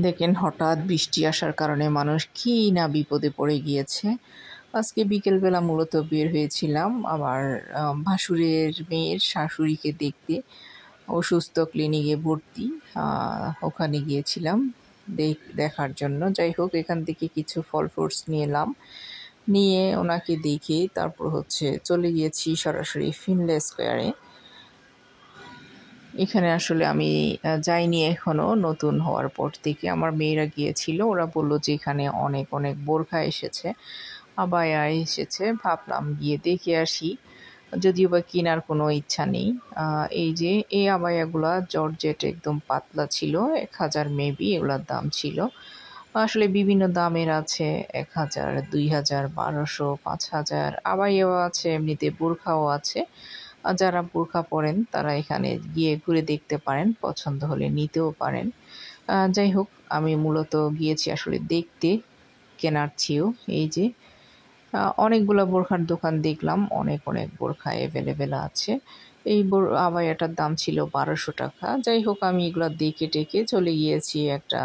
দেখেন হঠাৎ বৃষ্টি আসার কারণে মানুষ কি না বিপদে পড়ে গিয়েছে। আজকে বিকেলবেলা মূলত বের হয়েছিলাম আমার ভাসুরের মেয়ের শাশুড়িকে দেখতে। অসুস্থ, ক্লিনিকে ভর্তি। ওখানে গিয়েছিলাম দেখার জন্য। যাই হোক, এখান থেকে কিছু ফল ফ্রুটস নিয়ে এলাম, নিয়ে ওনাকে দেখে তারপর চলে গিয়েছি সরাসরি ফিনলে স্কোয়ারে। এখানে আসলে আমি যাইনি এখনও, নতুন হওয়ার পর থেকে। আমার মেয়েরা গিয়েছিল, ওরা বলল যে এখানে অনেক অনেক বোরখা এসেছে, আবায়া এসেছে। ভাবলাম গিয়ে দেখে আসি, যদিও বা কেনার কোনো ইচ্ছা নেই। এই যে এই আবায়াগুলা জর্জেট, একদম পাতলা ছিল, 1000 মেবি এগুলার দাম ছিল। আসলে বিভিন্ন দামের আছে, 1000, 2000, 1200, 5000 আবায়াও আছে, এমনিতে বোরখাও আছে। যারা বোরখা পরেন তারা এখানে গিয়ে ঘুরে দেখতে পারেন, পছন্দ হলে নিতেও পারেন। যাই হোক, আমি মূলত গিয়েছি আসলে দেখতে, কেনার চেয়েও। এই যে অনেকগুলো বোরখার দোকান দেখলাম, অনেক অনেক বোরখা অ্যাভেলেবেল আছে। এই আবায়াটার দাম ছিল 1200 টাকা। যাই হোক, আমি এগুলো দেখে টেকে চলে গিয়েছি একটা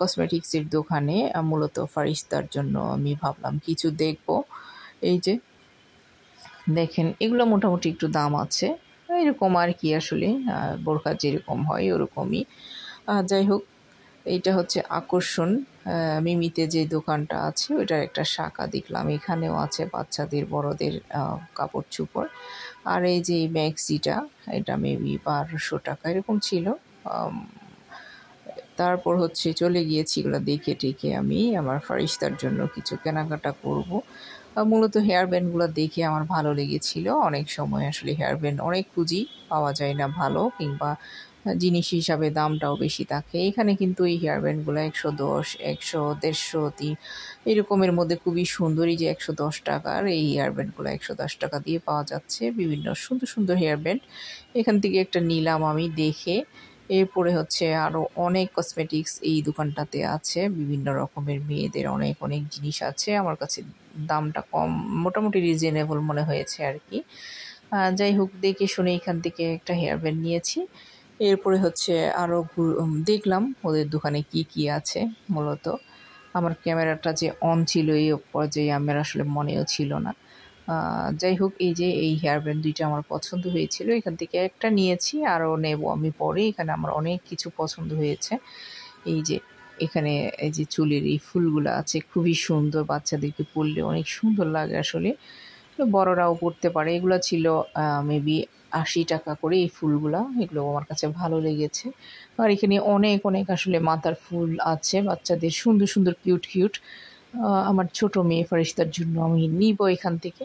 কসমেটিক্সের দোকানে, মূলত ফারিস্তার জন্য। আমি ভাবলাম কিছু দেখব। এই যে দেখেন, এগুলো মোটামুটি একটু দাম আছে, এরকম আর কি, আসলে বোরখা যেরকম হয় ওরকমই। যাই হোক, এইটা হচ্ছে আকর্ষণ, মিমিতে যে দোকানটা আছে ওইটার একটা শাখা দেখলাম। এখানেও আছে বাচ্চাদের বড়দের কাপড় চোপড়। আর এই যে ম্যাক্সিটা, এটা মেবি 1200 টাকা এরকম ছিল। তারপর চলে গিয়েছি এগুলো দেখে টেকে আমি আমার ফারিস্তার জন্য কিছু কেনাকাটা করব। মূলত হেয়ার ব্যান্ডগুলো দেখে আমার ভালো লেগেছিল। অনেক সময় আসলে হেয়ার ব্যান্ড অনেক খুঁজি, পাওয়া যায় না ভালো, কিংবা জিনিস হিসাবে দামটাও বেশি থাকে। এখানে কিন্তু এই হেয়ার ব্যান্ডগুলো 110, 100, 150 এরকমের মধ্যে খুবই সুন্দর। এই যে 110 টাকার এই হেয়ার ব্যান্ডগুলো 110 টাকা দিয়ে পাওয়া যাচ্ছে, বিভিন্ন সুন্দর সুন্দর হেয়ার ব্যান্ড। এখান থেকে একটা নিলাম আমি দেখে। এরপরে আরও অনেক কসমেটিক্স এই দোকানটাতে আছে, বিভিন্ন রকমের মেয়েদের অনেক অনেক জিনিস আছে। আমার কাছে দামটা কম, মোটামুটি রিজনেবল মনে হয়েছে আর কি। যাই হোক, দেখে শুনে এখান থেকে একটা হেয়ার ব্যান্ড নিয়েছি। এরপরে আরও দেখলাম ওদের দোকানে কি কি আছে। মূলত আমার ক্যামেরাটা যে অন ছিল এই পর্যায়ে আমার আসলে মনেও ছিল না। যাই হোক, এই যে এই হেয়ার ব্যান্ড দুইটা আমার পছন্দ হয়েছিল, এখান থেকে একটা নিয়েছি, আরও নেব আমি পরে। এখানে আমার অনেক কিছু পছন্দ হয়েছে। এই যে এখানে এই যে চুলের এই ফুলগুলো আছে, খুবই সুন্দর, বাচ্চাদেরকে পরলে অনেক সুন্দর লাগে আসলে, বড়রাও পরতে পারে। এগুলো ছিল মেবি 80 টাকা করে এই ফুলগুলা। এগুলো আমার কাছে ভালো লেগেছে। আর এখানে অনেক অনেক আসলে মাথার ফুল আছে, বাচ্চাদের সুন্দর সুন্দর কিউট কিউট। আমার ছোট মেয়ে ফারিস্তার জন্য আমি নিব এখান থেকে।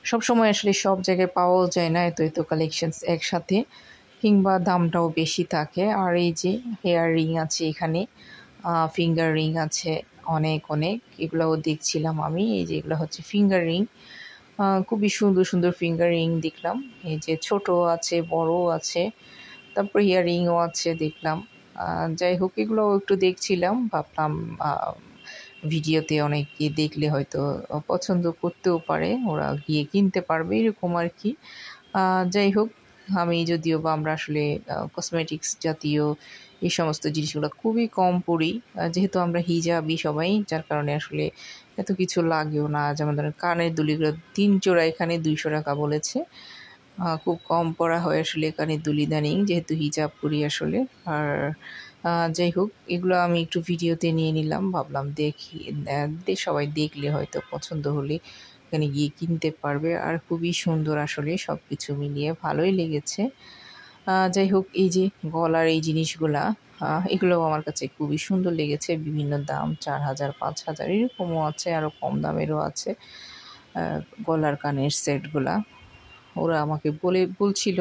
সব সময় আসলে সব জায়গায় পাওয়াও যায় না এত এত কালেকশনস একসাথে, কিংবা দামটাও বেশি থাকে। আর এই যে হেয়ার রিং আছে এখানে, ফিঙ্গার রিং আছে অনেক অনেক, এগুলোও দেখছিলাম আমি। এই যে এগুলো ফিঙ্গার রিং, খুবই সুন্দর সুন্দর ফিঙ্গার রিং দেখলাম। এই যে ছোট আছে, বড় আছে, তারপর ইয়াররিংও আছে দেখলাম। যাই হোক, এগুলোও একটু দেখছিলাম, ভাবলাম ভিডিওতে অনেকে দেখলে হয়তো পছন্দ করতেও পারে, ওরা গিয়ে কিনতে পারবে, এরকম আর কি। যাই হোক, আমি যদিও বা আমরা আসলে কসমেটিক্স জাতীয় এই সমস্ত জিনিসগুলো খুবই কম পড়ি, যেহেতু আমরা হিজাবি সবাই, যার কারণে আসলে এত কিছু লাগেও না। যেমন ধরেন কানের দুলিগুলো 3 জোড়া এখানে 200 টাকা বলেছে। খুব কম পরা হয় আসলে কানের দুল ইদানিং, যেহেতু হিজাব করি আসলে। আর যাই হোক, এগুলো আমি একটু ভিডিওতে নিয়ে নিলাম, ভাবলাম দেখি সবাই দেখলে হয়তো পছন্দ হলে এখানে গিয়ে কিনতে পারবে। আর খুবই সুন্দর আসলে, সব কিছু মিলিয়ে ভালোই লেগেছে। যাই হোক, এই যে গলার এই জিনিসগুলা, এগুলোও আমার কাছে খুবই সুন্দর লেগেছে। বিভিন্ন দাম, 4000, 5000 এরকমও আছে, আরও কম দামেরও আছে গলার কানের সেটগুলা। ওরা আমাকে বলছিল,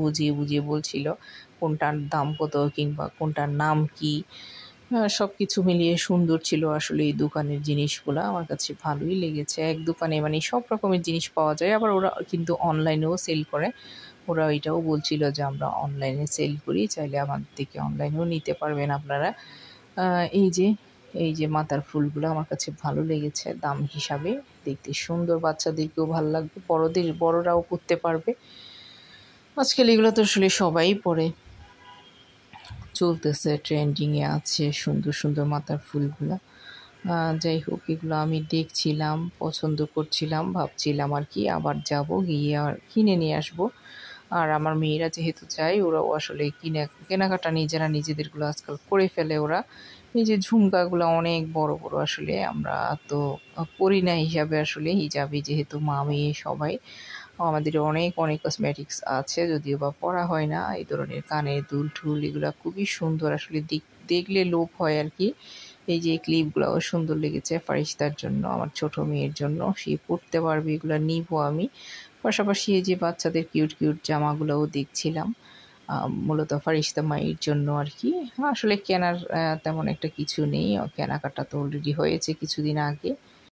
বুঝিয়ে বুঝিয়ে বলছিল কোনটার দাম কত, কিংবা কোনটার নাম কি। সব কিছু মিলিয়ে সুন্দর ছিল আসলে এই দোকানের জিনিসগুলো, আমার কাছে ভালোই লেগেছে। এক দোকানে মানে সব রকমের জিনিস পাওয়া যায়, আবার ওরা কিন্তু অনলাইনেও সেল করে। ওরা এটাও বলছিল যে আমরা অনলাইনে সেল করি, চাইলে আমাদের থেকে অনলাইনেও নিতে পারবেন আপনারা। এই যে মাথার ফুলগুলো আমার কাছে ভালো লেগেছে দাম হিসাবে, দেখতে সুন্দর, বাচ্চাদেরকেও ভালো লাগবে, বড়রাও পরতে পারবে। আজকাল এগুলো তো আসলে সবাই পরে। চলতেছে, ট্রেন্ডিংয়ে আছে সুন্দর সুন্দর মাথার ফুলগুলা। যাই হোক, এগুলো আমি দেখছিলাম, পছন্দ করছিলাম, ভাবছিলাম আর কি আবার যাব, গিয়ে আর কিনে নিয়ে আসবো। আর আমার মেয়েরা যেহেতু যায়, ওরাও আসলে কেনাকাটা নিজেরা নিজেদেরগুলো আজকাল করে ফেলে ওরা। এই যে ঝুমকাগুলো অনেক বড় বড়, আসলে আমরা তো পরি না হিসাবে, আসলে হিজাবি যেহেতু মা মেয়ে সবাই, আমাদের অনেক অনেক কসমেটিক্স আছে, যদিও বা পরা হয় না। এই ধরনের কানের দুল ঠুল এগুলো খুবই সুন্দর, আসলে দেখলে লোভ হয় আর কি। এই যে ক্লিপগুলোও সুন্দর লেগেছে ফারিস্তার জন্য, আমার ছোট মেয়ের জন্য, সে পরতে পারবে, এগুলো নিবো আমি। পাশাপাশি এই যে বাচ্চাদের কিউট কিউট জামাগুলোও দেখছিলাম, মূলত ফারিস্তা মায়ের জন্য আর কি। আসলে কেনার তেমন একটা কিছু নেই, কেনাকাটা তো অলরেডি হয়েছে কিছুদিন আগে।